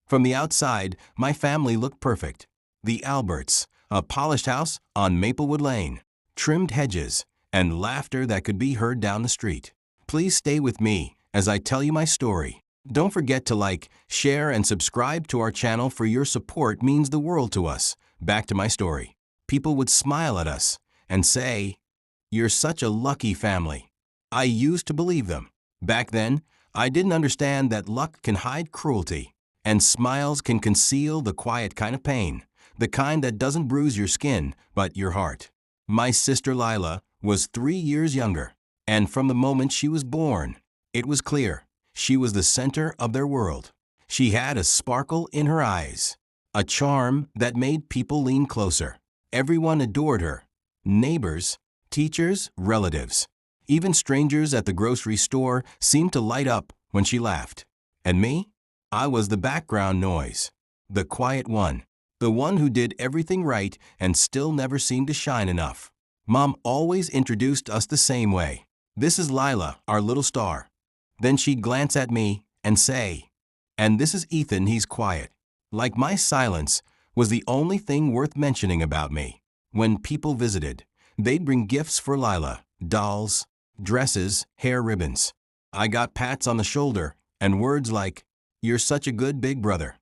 From the outside, my family looked perfect. The Alberts, a polished house on Maplewood Lane, trimmed hedges, and laughter that could be heard down the street. Please stay with me as I tell you my story. Don't forget to like, share, and subscribe to our channel, for your support means the world to us. Back to my story. People would smile at us and say, "You're such a lucky family." I used to believe them. Back then, I didn't understand that luck can hide cruelty, and smiles can conceal the quiet kind of pain, the kind that doesn't bruise your skin, but your heart. My sister Lila was 3 years younger, and from the moment she was born, it was clear she was the center of their world. She had a sparkle in her eyes, a charm that made people lean closer. Everyone adored her. Neighbors, teachers, relatives. Even strangers at the grocery store seemed to light up when she laughed. And me? I was the background noise, the quiet one, the one who did everything right and still never seemed to shine enough. Mom always introduced us the same way. "This is Lila, our little star." Then she'd glance at me and say, "And this is Ethan, he's quiet." Like my silence was the only thing worth mentioning about me. When people visited, they'd bring gifts for Lila, dolls, dresses, hair ribbons. I got pats on the shoulder and words like, "You're such a good big brother."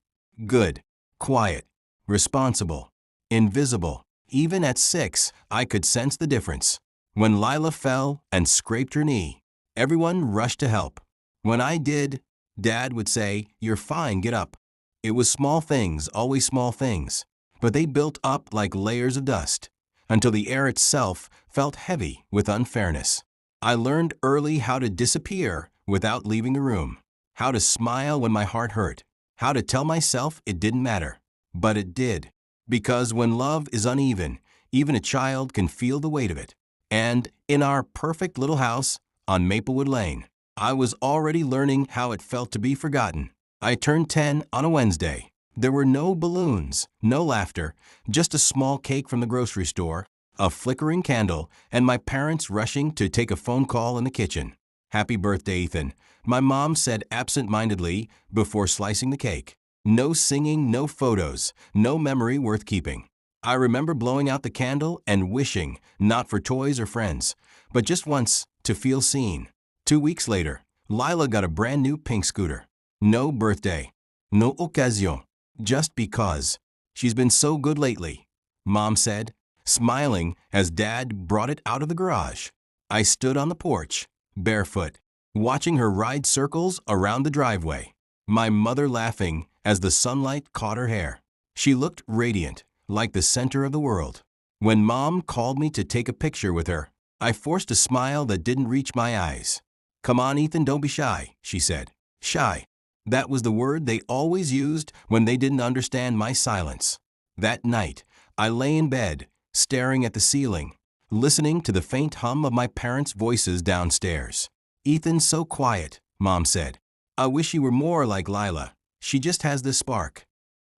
Good, quiet, responsible, invisible. Even at 6, I could sense the difference. When Lila fell and scraped her knee, everyone rushed to help. When I did, Dad would say, "You're fine, get up." It was small things, always small things, but they built up like layers of dust, until the air itself felt heavy with unfairness. I learned early how to disappear without leaving the room, how to smile when my heart hurt, how to tell myself it didn't matter. But it did, because when love is uneven, even a child can feel the weight of it. And in our perfect little house on Maplewood Lane, I was already learning how it felt to be forgotten. I turned 10 on a Wednesday. There were no balloons, no laughter, just a small cake from the grocery store, a flickering candle, and my parents rushing to take a phone call in the kitchen. "Happy birthday, Ethan," my mom said absent-mindedly before slicing the cake. No singing, no photos, no memory worth keeping. I remember blowing out the candle and wishing, not for toys or friends, but just once to feel seen. 2 weeks later, Lila got a brand new pink scooter. No birthday, no occasion, just because. "She's been so good lately," Mom said, smiling as Dad brought it out of the garage. I stood on the porch, barefoot, watching her ride circles around the driveway, my mother laughing as the sunlight caught her hair. She looked radiant, like the center of the world. When Mom called me to take a picture with her, I forced a smile that didn't reach my eyes. "Come on, Ethan, don't be shy," she said. Shy. That was the word they always used when they didn't understand my silence. That night, I lay in bed, staring at the ceiling, listening to the faint hum of my parents' voices downstairs. "Ethan's so quiet," Mom said. "I wish he were more like Lila. She just has this spark."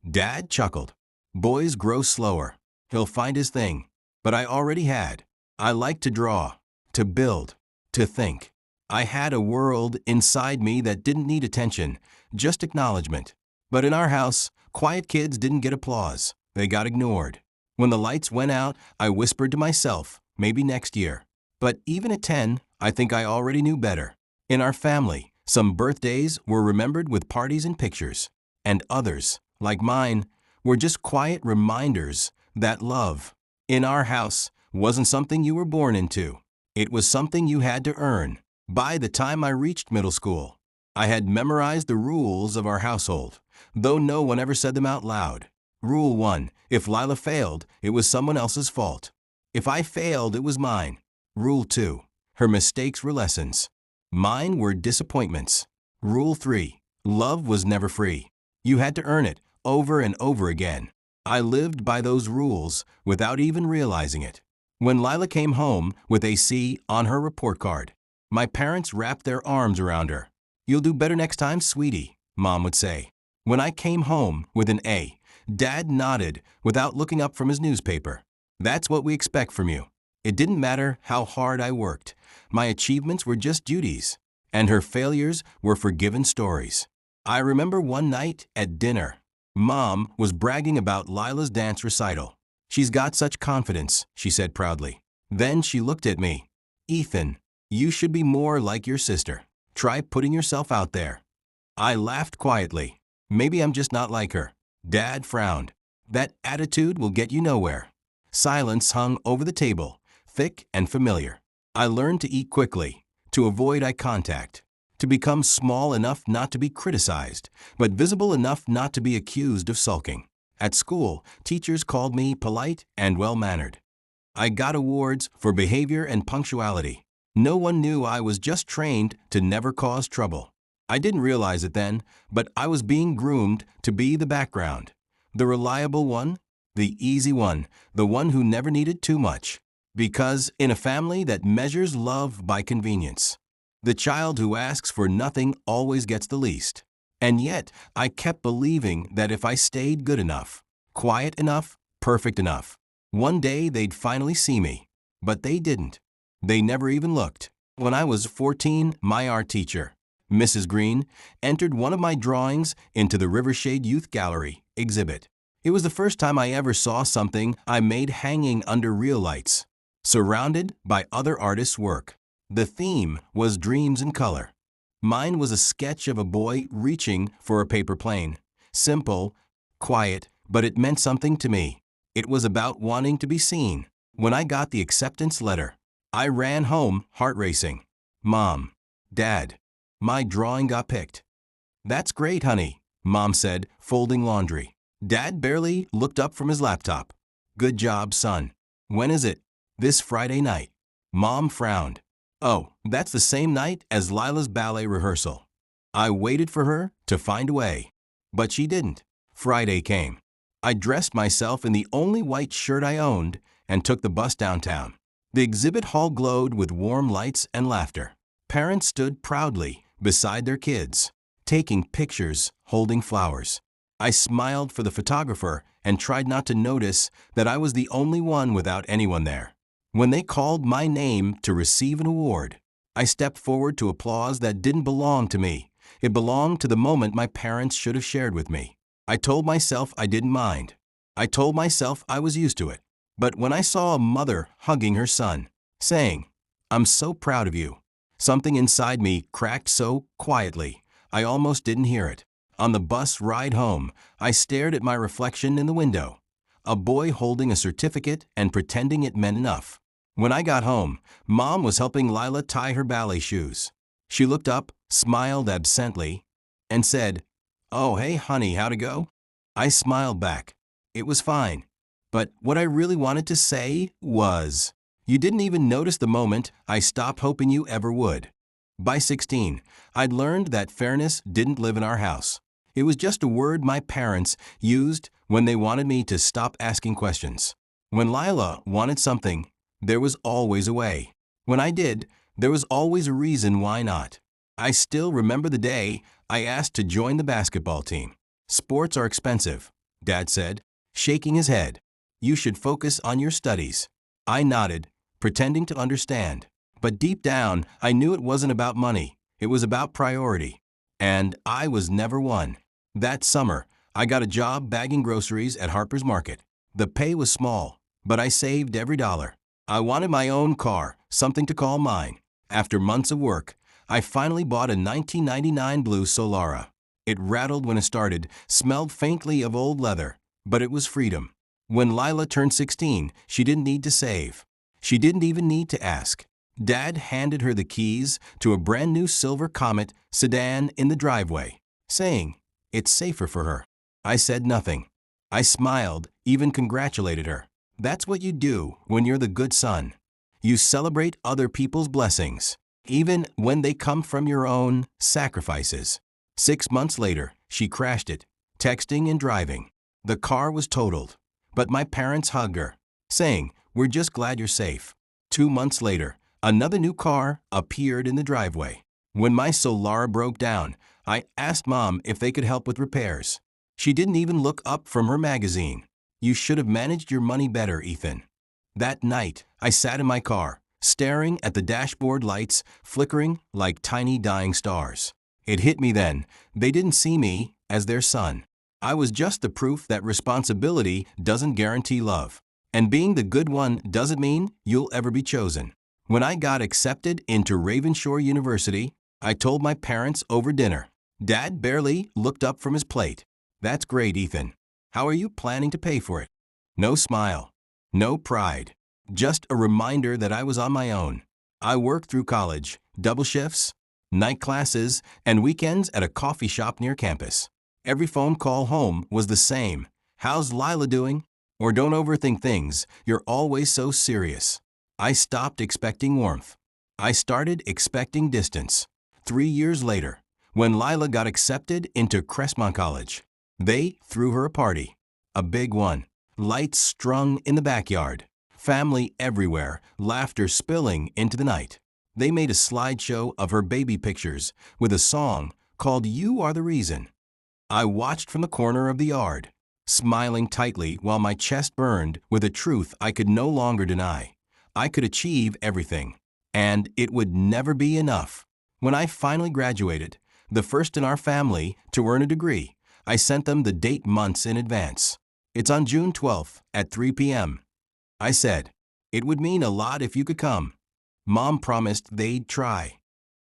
Dad chuckled. "Boys grow slower. He'll find his thing." But I already had. I liked to draw, to build, to think. I had a world inside me that didn't need attention, just acknowledgement. But in our house, quiet kids didn't get applause. They got ignored. When the lights went out, I whispered to myself, maybe next year. But even at 10, I think I already knew better. In our family, some birthdays were remembered with parties and pictures, and others, like mine, were just quiet reminders that love, in our house, wasn't something you were born into. It was something you had to earn. By the time I reached middle school, I had memorized the rules of our household, though no one ever said them out loud. Rule 1, if Lila failed, it was someone else's fault. If I failed, it was mine. Rule 2, her mistakes were lessons. Mine were disappointments. Rule 3, love was never free. You had to earn it, over and over again. I lived by those rules without even realizing it. When Lila came home with a C on her report card, my parents wrapped their arms around her. "You'll do better next time, sweetie," Mom would say. When I came home with an A, Dad nodded without looking up from his newspaper. "That's what we expect from you." It didn't matter how hard I worked. My achievements were just duties, and her failures were forgiven stories. I remember one night at dinner, Mom was bragging about Lila's dance recital. "She's got such confidence," she said proudly. Then she looked at me. "Ethan, you should be more like your sister. Try putting yourself out there." I laughed quietly. Maybe I'm just not like her. Dad frowned. "That attitude will get you nowhere." Silence hung over the table, thick and familiar. I learned to eat quickly, to avoid eye contact, to become small enough not to be criticized, but visible enough not to be accused of sulking. At school, teachers called me polite and well-mannered. I got awards for behavior and punctuality. No one knew I was just trained to never cause trouble. I didn't realize it then, but I was being groomed to be the background. The reliable one, the easy one, the one who never needed too much. Because in a family that measures love by convenience, the child who asks for nothing always gets the least. And yet, I kept believing that if I stayed good enough, quiet enough, perfect enough, one day they'd finally see me. But they didn't. They never even looked. When I was 14, my art teacher, Mrs. Green, entered one of my drawings into the Rivershade Youth Gallery exhibit. It was the first time I ever saw something I made hanging under real lights, surrounded by other artists' work. The theme was dreams in color. Mine was a sketch of a boy reaching for a paper plane. Simple, quiet, but it meant something to me. It was about wanting to be seen. When I got the acceptance letter, I ran home, heart racing. "Mom, Dad, my drawing got picked." "That's great, honey," Mom said, folding laundry. Dad barely looked up from his laptop. "Good job, son. When is it?" "This Friday night." Mom frowned. "Oh, that's the same night as Lila's ballet rehearsal." I waited for her to find a way, but she didn't. Friday came. I dressed myself in the only white shirt I owned and took the bus downtown. The exhibit hall glowed with warm lights and laughter. Parents stood proudly beside their kids, taking pictures, holding flowers. I smiled for the photographer and tried not to notice that I was the only one without anyone there. When they called my name to receive an award, I stepped forward to applause that didn't belong to me. It belonged to the moment my parents should have shared with me. I told myself I didn't mind. I told myself I was used to it. But when I saw a mother hugging her son, saying, "I'm so proud of you," something inside me cracked so quietly, I almost didn't hear it. On the bus ride home, I stared at my reflection in the window, a boy holding a certificate and pretending it meant enough. When I got home, Mom was helping Lila tie her ballet shoes. She looked up, smiled absently, and said, "Oh, hey, honey, how'd it go?" I smiled back. It was fine. But what I really wanted to say was, "You didn't even notice the moment I stopped hoping you ever would." By 16, I'd learned that fairness didn't live in our house. It was just a word my parents used when they wanted me to stop asking questions. When Lila wanted something, there was always a way. When I did, there was always a reason why not. I still remember the day I asked to join the basketball team. "Sports are expensive," Dad said, shaking his head. "You should focus on your studies." I nodded, pretending to understand. But deep down, I knew it wasn't about money. It was about priority. And I was never one. That summer, I got a job bagging groceries at Harper's Market. The pay was small, but I saved every dollar. I wanted my own car, something to call mine. After months of work, I finally bought a 1999 blue Solara. It rattled when it started, smelled faintly of old leather, but it was freedom. When Lila turned 16, she didn't need to save. She didn't even need to ask. Dad handed her the keys to a brand new silver Comet sedan in the driveway, saying, "It's safer for her." I said nothing. I smiled, even congratulated her. That's what you do when you're the good son. You celebrate other people's blessings, even when they come from your own sacrifices. 6 months later, she crashed it, texting and driving. The car was totaled, but my parents hugged her, saying, "We're just glad you're safe." 2 months later, another new car appeared in the driveway. When my Solara broke down, I asked Mom if they could help with repairs. She didn't even look up from her magazine. "You should have managed your money better, Ethan." That night, I sat in my car, staring at the dashboard lights flickering like tiny dying stars. It hit me then. They didn't see me as their son. I was just the proof that responsibility doesn't guarantee love. And being the good one doesn't mean you'll ever be chosen. When I got accepted into Ravensshore University, I told my parents over dinner. Dad barely looked up from his plate. "That's great, Ethan. How are you planning to pay for it?" No smile. No pride. Just a reminder that I was on my own. I worked through college, double shifts, night classes, and weekends at a coffee shop near campus. Every phone call home was the same. "How's Lila doing?" Or "Don't overthink things. You're always so serious." I stopped expecting warmth. I started expecting distance. 3 years later, when Lila got accepted into Crestmont College, they threw her a party. A big one. Lights strung in the backyard. Family everywhere, laughter spilling into the night. They made a slideshow of her baby pictures with a song called "You Are the Reason." I watched from the corner of the yard, smiling tightly while my chest burned with a truth I could no longer deny. I could achieve everything, and it would never be enough. When I finally graduated, the first in our family to earn a degree, I sent them the date months in advance. "It's on June 12th at 3 p.m. I said, "It would mean a lot if you could come." Mom promised they'd try.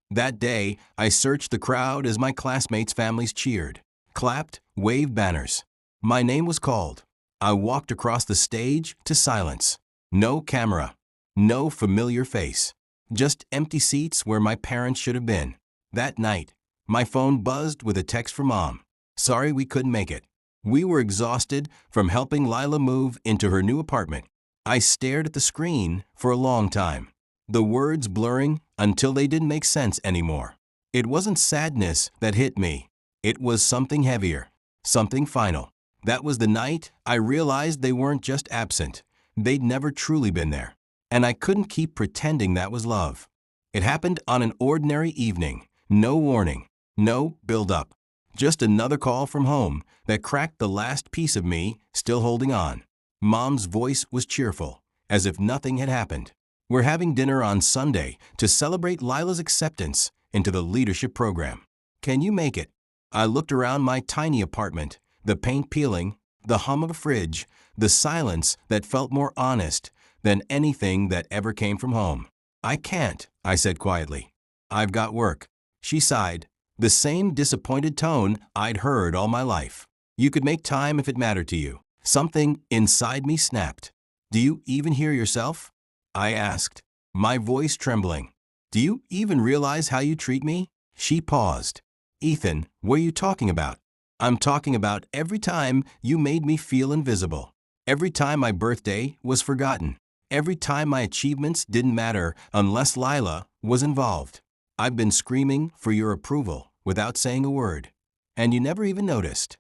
That day, I searched the crowd as my classmates' families cheered, clapped, waved banners. My name was called. I walked across the stage to silence. No camera. No familiar face. Just empty seats where my parents should have been. That night, my phone buzzed with a text from Mom. "Sorry we couldn't make it. We were exhausted from helping Lila move into her new apartment." I stared at the screen for a long time, the words blurring until they didn't make sense anymore. It wasn't sadness that hit me. It was something heavier, something final. That was the night I realized they weren't just absent. They'd never truly been there. And I couldn't keep pretending that was love. It happened on an ordinary evening. No warning. No build-up. Just another call from home that cracked the last piece of me still holding on. Mom's voice was cheerful, as if nothing had happened. "We're having dinner on Sunday to celebrate Lila's acceptance into the leadership program. Can you make it?" I looked around my tiny apartment, the paint peeling, the hum of a fridge, the silence that felt more honest than anything that ever came from home. "I can't," I said quietly. "I've got work." She sighed, the same disappointed tone I'd heard all my life. "You could make time if it mattered to you." Something inside me snapped. "Do you even hear yourself?" I asked, my voice trembling. "Do you even realize how you treat me?" She paused. "Ethan, what are you talking about?" "I'm talking about every time you made me feel invisible. Every time my birthday was forgotten. Every time my achievements didn't matter unless Lila was involved. I've been screaming for your approval without saying a word, and you never even noticed."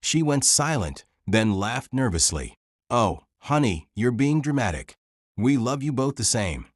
She went silent, then laughed nervously. "Oh, honey, you're being dramatic. We love you both the same."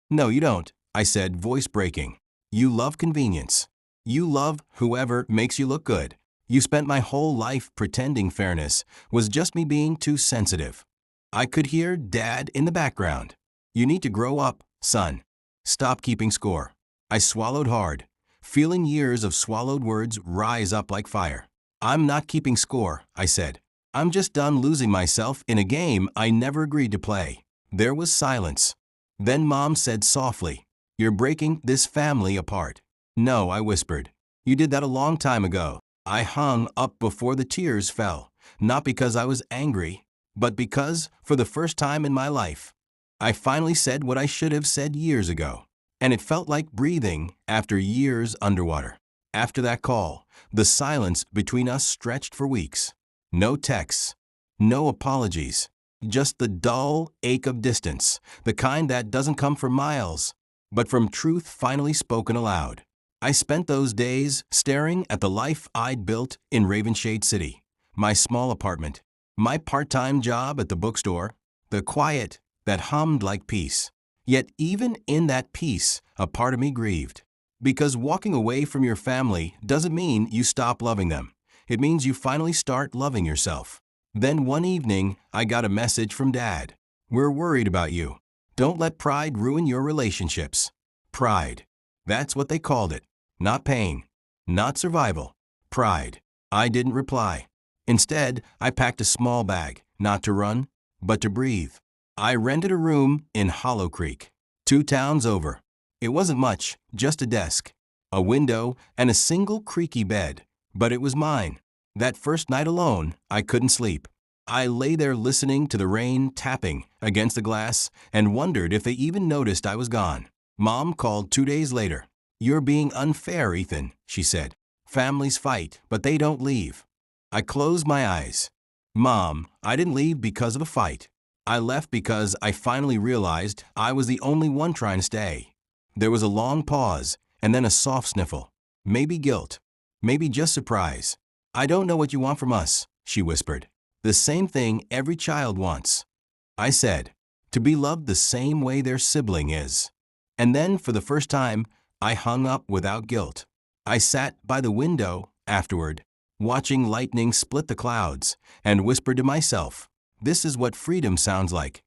"No, you don't," I said, voice breaking. "You love convenience. You love whoever makes you look good. You spent my whole life pretending fairness was just me being too sensitive." I could hear Dad in the background. "You need to grow up, son. Stop keeping score." I swallowed hard, feeling years of swallowed words rise up like fire. "I'm not keeping score," I said. "I'm just done losing myself in a game I never agreed to play." There was silence. Then Mom said softly, "You're breaking this family apart." "No," I whispered. "You did that a long time ago." I hung up before the tears fell, not because I was angry, but because, for the first time in my life, I finally said what I should have said years ago. And it felt like breathing after years underwater. After that call, the silence between us stretched for weeks. No texts, no apologies, just the dull ache of distance, the kind that doesn't come from miles, but from truth finally spoken aloud. I spent those days staring at the life I'd built in Ravenshade City, my small apartment, my part-time job at the bookstore, the quiet that hummed like peace. Yet even in that peace, a part of me grieved. Because walking away from your family doesn't mean you stop loving them. It means you finally start loving yourself. Then one evening, I got a message from Dad. "We're worried about you. Don't let pride ruin your relationships." Pride. That's what they called it, not pain. Not survival. Pride. I didn't reply. Instead, I packed a small bag, not to run, but to breathe. I rented a room in Hollow Creek, 2 towns over. It wasn't much, just a desk, a window, and a single creaky bed, but it was mine. That first night alone, I couldn't sleep. I lay there listening to the rain tapping against the glass and wondered if they even noticed I was gone. Mom called 2 days later. "You're being unfair, Ethan," she said. "Families fight, but they don't leave." I closed my eyes. "Mom, I didn't leave because of a fight. I left because I finally realized I was the only one trying to stay." There was a long pause, and then a soft sniffle. Maybe guilt. Maybe just surprise. "I don't know what you want from us," she whispered. "The same thing every child wants." I said, "To be loved the same way their sibling is." And then, for the first time, I hung up without guilt. I sat by the window afterward, watching lightning split the clouds, and whispered to myself, "This is what freedom sounds like."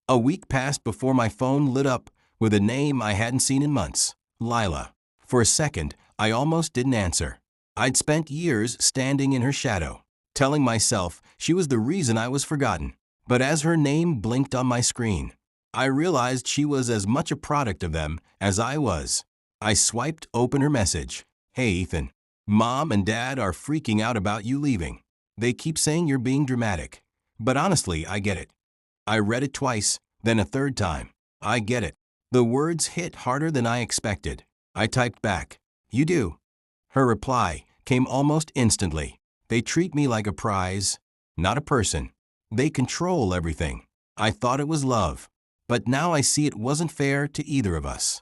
A week passed before my phone lit up with a name I hadn't seen in months, Lila. For a second, I almost didn't answer. I'd spent years standing in her shadow, telling myself she was the reason I was forgotten. But as her name blinked on my screen, I realized she was as much a product of them as I was. I swiped open her message. "Hey, Ethan. Mom and Dad are freaking out about you leaving. They keep saying you're being dramatic. But honestly, I get it." I read it twice, then a third time. I get it. The words hit harder than I expected. I typed back, "You do." Her reply came almost instantly. "They treat me like a prize, not a person. They control everything. I thought it was love, but now I see it wasn't fair to either of us."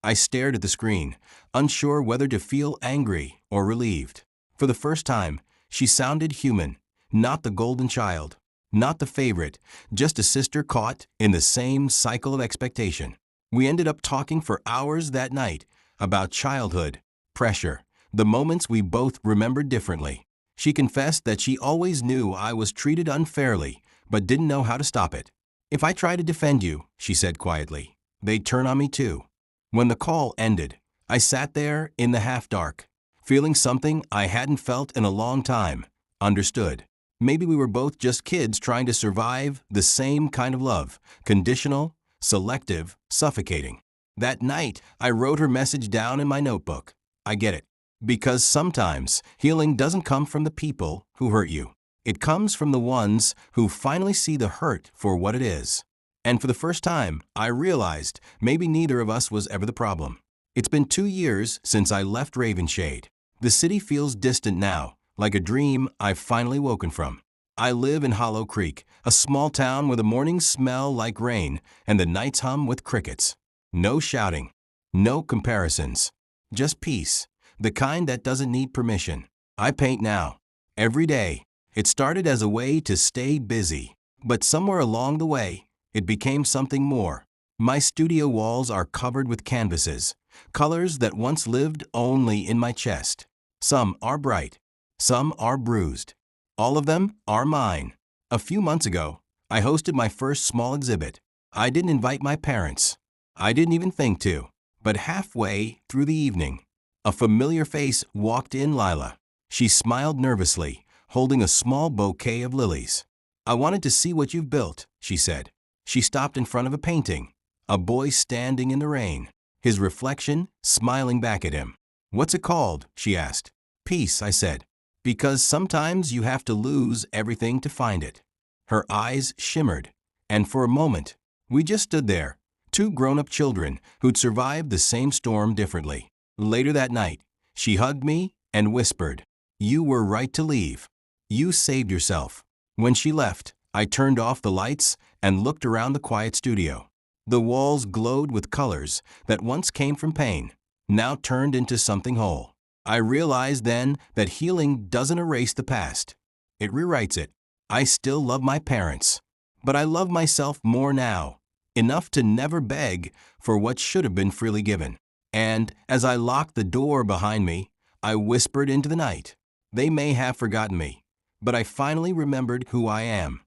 I stared at the screen, unsure whether to feel angry or relieved. For the first time, she sounded human, not the golden child, not the favorite, just a sister caught in the same cycle of expectation. We ended up talking for hours that night about childhood, pressure, the moments we both remembered differently. She confessed that she always knew I was treated unfairly, but didn't know how to stop it. "If I try to defend you," she said quietly, "they'd turn on me too." When the call ended, I sat there in the half-dark, feeling something I hadn't felt in a long time, understood. Maybe we were both just kids trying to survive the same kind of love, conditional, selective, suffocating. That night, I wrote her message down in my notebook. I get it. Because sometimes healing doesn't come from the people who hurt you. It comes from the ones who finally see the hurt for what it is. And for the first time, I realized maybe neither of us was ever the problem. It's been 2 years since I left Ravenshade. The city feels distant now, like a dream I've finally woken from. I live in Hollow Creek, a small town where the mornings smell like rain and the nights hum with crickets. No shouting, no comparisons, just peace, the kind that doesn't need permission. I paint now, every day. It started as a way to stay busy, but somewhere along the way, it became something more. My studio walls are covered with canvases, colors that once lived only in my chest. Some are bright, some are bruised. All of them are mine. A few months ago, I hosted my first small exhibit. I didn't invite my parents. I didn't even think to. But halfway through the evening, a familiar face walked in. Lila. She smiled nervously, holding a small bouquet of lilies. "I wanted to see what you've built," she said. She stopped in front of a painting, a boy standing in the rain, his reflection smiling back at him. "What's it called?" she asked. "Peace," I said. "Because sometimes you have to lose everything to find it." Her eyes shimmered, and for a moment, we just stood there, two grown-up children who'd survived the same storm differently. Later that night, she hugged me and whispered, "You were right to leave. You saved yourself." When she left, I turned off the lights and looked around the quiet studio. The walls glowed with colors that once came from pain, now turned into something whole. I realized then that healing doesn't erase the past. It rewrites it. I still love my parents, but I love myself more now, enough to never beg for what should have been freely given. And as I locked the door behind me, I whispered into the night, "They may have forgotten me, but I finally remembered who I am."